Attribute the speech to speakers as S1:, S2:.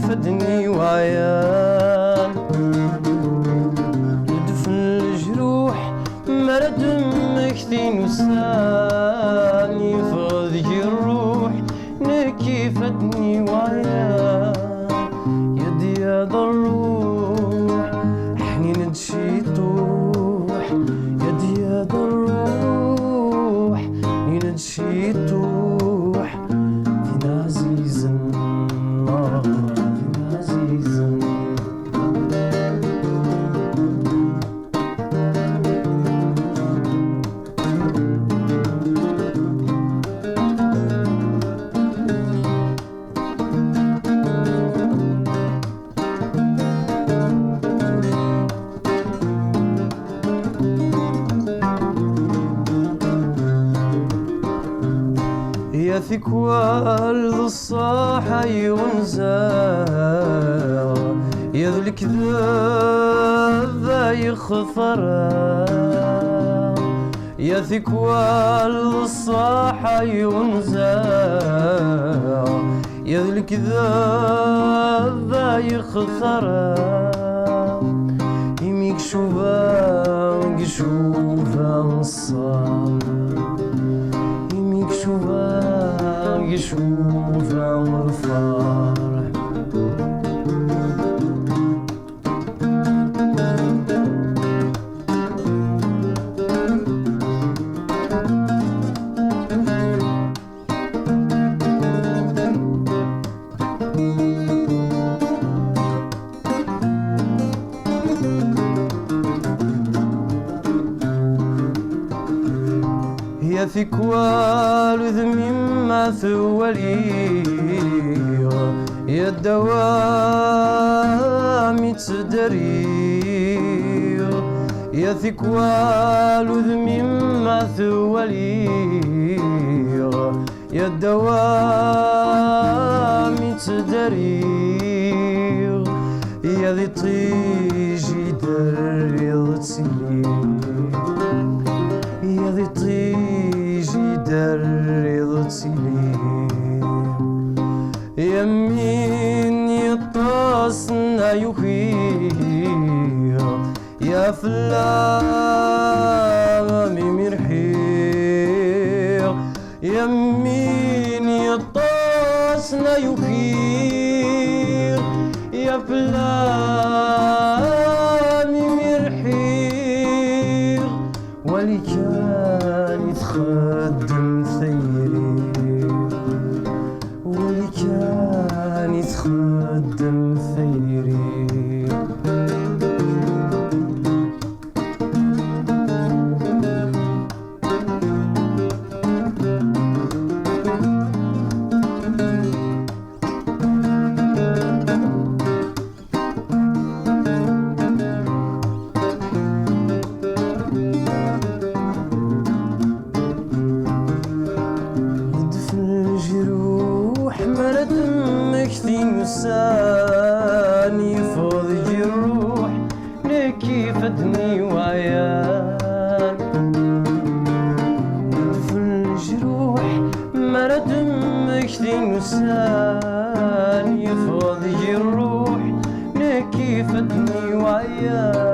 S1: فدني وعيان ندفن الجروح مرد مكثين وسان يفض الروح نكي فدني وعيان يدي هذا الروح حنين تشي طوح يدي هذا الروح حنين تشي طوح فينا عزيز الله فينا عزيز يا ثكوال ذو الصاحة يونزا يا ذو الكذاب يخثرا يا ثكوال ذو الصاحة يونزا يا ذو الكذاب يخثرا يميك شوفا شوفا الصام يميك شوفا يشوفا الفرح يا ثكوال ذمي ما ثولي يا الدوام تدري يا ثكوال ذمي ما ثولي يا الدوام تدري يا ذي طيجي دريضتي يا ذي طيجي دريضتي يا مين يطاسنا يخير يا فلامي مرحير يا مين يطاسنا يخير يا فلامي مرحير ولي كان يتخدم ثيري ولي كان يتخدم ثيري يفض الروح لكي فدني وعيان ندفن الجروح مرد مكثين وسان يفض الروح لكي فدني وعيان